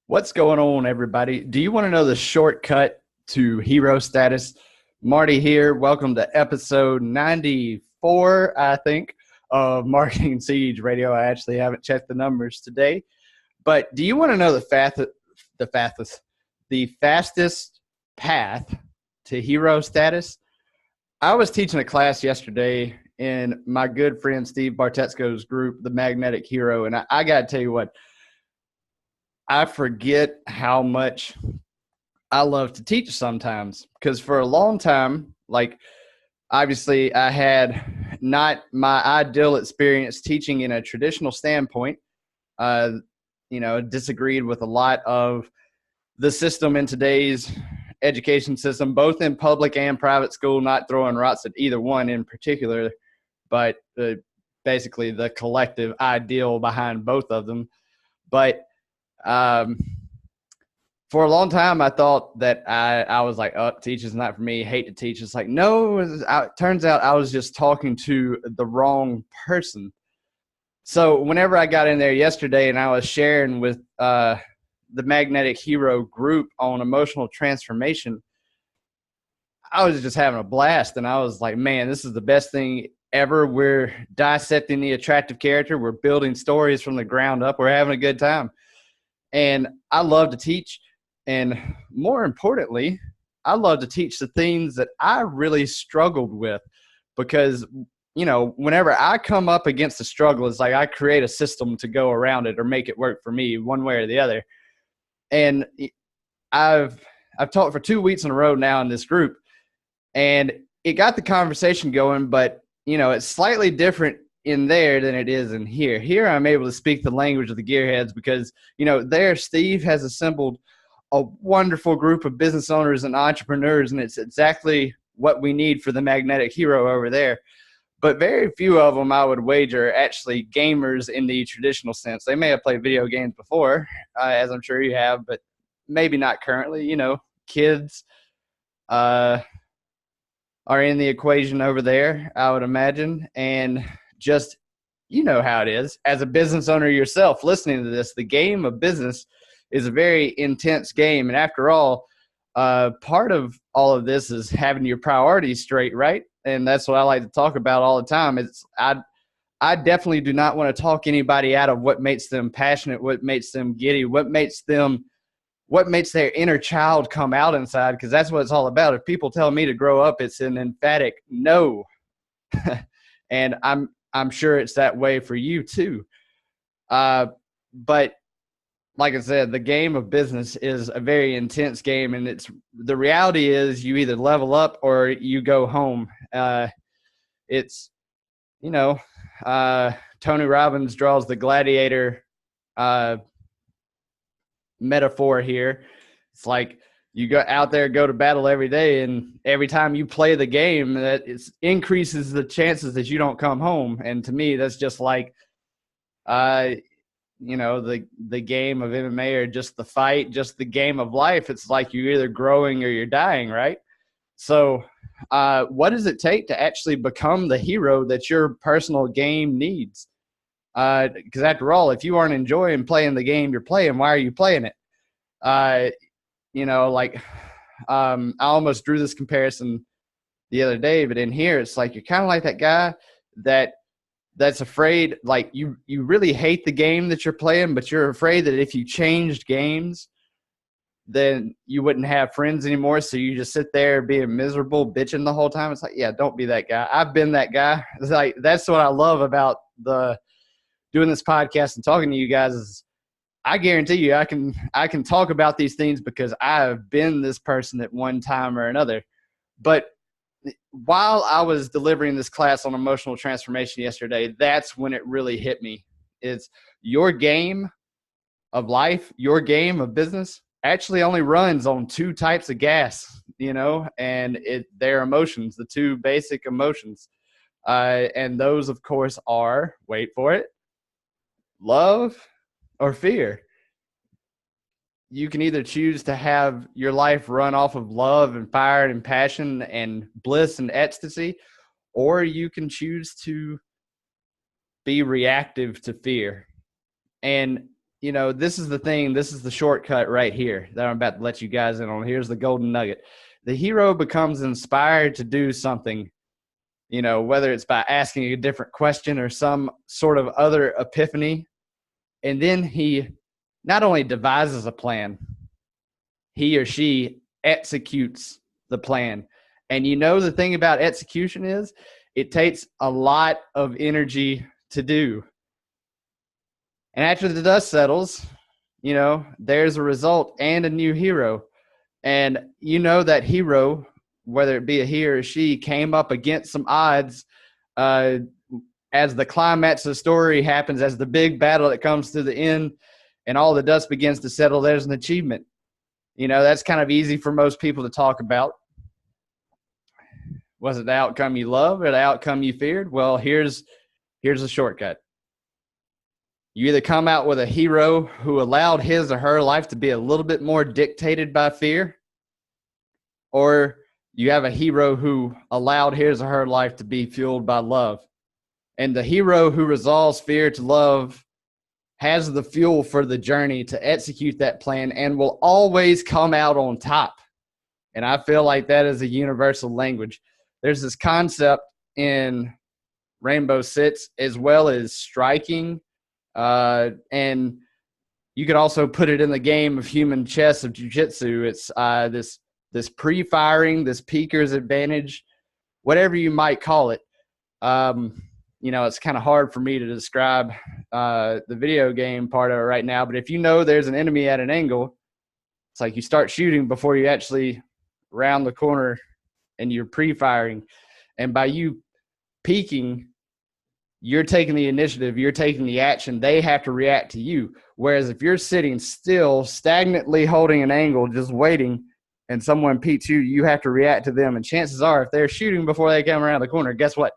What's going on, everybody? Do you want to know the shortcut to hero status? Marty here. Welcome to episode 94, I think, of Marketing Siege Radio. I actually haven't checked the numbers today. But do you want to know the fastest path to hero status? I was teaching a class yesterday in my good friend Steve Bartetzko's group, The Magnetic Hero, and I got to tell you what, I forget how much I love to teach sometimes, because for a long time, like, obviously I had not my ideal experience teaching in a traditional standpoint. Uh, disagreed with a lot of the system in today's education system, both in public and private school, not throwing rocks at either one in particular, but basically the collective ideal behind both of them. But um, for a long time, I thought that I was like, oh, teaching's not for me, hate to teach. It's like, no, it turns out I was just talking to the wrong person. So whenever I got in there yesterday and I was sharing with the Magnetic Hero group on emotional transformation, I was just having a blast. And I was like, man, this is the best thing ever. We're dissecting the attractive character. We're building stories from the ground up. We're having a good time. And I love to teach. And more importantly, I love to teach the things that I really struggled with, because, whenever I come up against a struggle, it's like I create a system to go around it or make it work for me one way or the other. And I've taught for 2 weeks in a row now in this group, and it got the conversation going, but, it's slightly different in there than it is in here. Here I'm able to speak the language of the gearheads because, there Steve has assembled a wonderful group of business owners and entrepreneurs, and it's exactly what we need for the Magnetic Hero over there. But very few of them, I would wager, are actually gamers in the traditional sense. They may have played video games before, as I'm sure you have, but maybe not currently. Kids are in the equation over there, I would imagine. And just, how it is. As a business owner yourself listening to this, the game of business is a very intense game. And after all, part of all of this is having your priorities straight, right? And that's what I like to talk about all the time. I definitely do not want to talk anybody out of what makes them passionate, what makes them giddy, what makes their inner child come out inside, because that's what it's all about. If people tell me to grow up, it's an emphatic no. And I'm sure it's that way for you too. But like I said, the game of business is a very intense game, and the reality is you either level up or you go home. It's, Tony Robbins draws the gladiator metaphor here. It's like you go out there, go to battle every day, and every time you play the game, that it increases the chances that you don't come home. And to me, that's just like, the game of MMA, or just the fight, just the game of life. It's like you're either growing or you're dying, right? So what does it take to actually become the hero that your personal game needs? Because after all, if you aren't enjoying playing the game you're playing, why are you playing it? I almost drew this comparison the other day, but in here, it's like you're kind of like that guy that's afraid, like you really hate the game that you're playing, but you're afraid that if you changed games, then you wouldn't have friends anymore. So you just sit there being miserable, bitching the whole time. It's like, yeah, don't be that guy. I've been that guy. It's like, that's what I love about doing this podcast and talking to you guys is I guarantee you I can talk about these things because I've been this person at one time or another. But while I was delivering this class on emotional transformation yesterday, that's when it really hit me. It's your game of life, your game of business actually only runs on two types of gas, and their emotions, the two basic emotions. And those, of course, are, wait for it, love or fear. You can either choose to have your life run off of love and fire and passion and bliss and ecstasy, or you can choose to be reactive to fear. And, this is the thing. This is the shortcut right here that I'm about to let you guys in on. Here's the golden nugget. The hero becomes inspired to do something, whether it's by asking a different question or some sort of other epiphany. And then he not only devises a plan, he or she executes the plan. And the thing about execution is it takes a lot of energy to do. And after the dust settles, there's a result and a new hero. And that hero, whether it be a he or a she, came up against some odds as the climax of the story happens, as the big battle that comes to the end and all the dust begins to settle, there's an achievement. That's kind of easy for most people to talk about. Was it the outcome you loved or the outcome you feared? Well, here's a shortcut. You either come out with a hero who allowed his or her life to be a little bit more dictated by fear, or you have a hero who allowed his or her life to be fueled by love. And the hero who resolves fear to love has the fuel for the journey to execute that plan and will always come out on top. And I feel like that is a universal language. There's this concept in Rainbow Six as well as striking. And you could also put it in the game of human chess of jiu-jitsu. It's this pre-firing, this peeker's advantage, whatever you might call it. It's kind of hard for me to describe the video game part of it right now. But if there's an enemy at an angle, it's like you start shooting before you actually round the corner and you're pre-firing. And by you peeking, you're taking the initiative, you're taking the action. They have to react to you. Whereas if you're sitting still, stagnantly holding an angle, just waiting, and someone peeks you, you have to react to them. And chances are, if they're shooting before they come around the corner, guess what?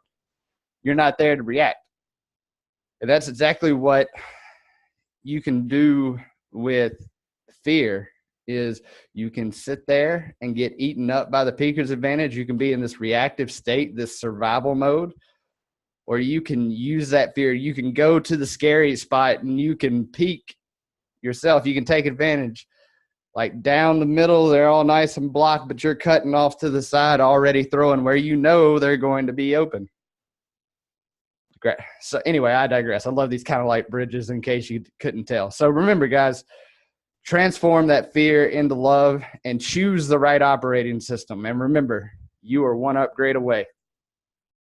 You're not there to react. And that's exactly what you can do with fear, is you can sit there and get eaten up by the peeker's advantage. You can be in this reactive state, this survival mode, or you can use that fear. You can go to the scary spot and you can peek yourself. You can take advantage. Like down the middle, they're all nice and blocked, but you're cutting off to the side, already throwing where they're going to be open. Great. So anyway, I digress. I love these kind of like bridges in case you couldn't tell. So remember, guys, transform that fear into love and choose the right operating system. And remember, you are one upgrade away.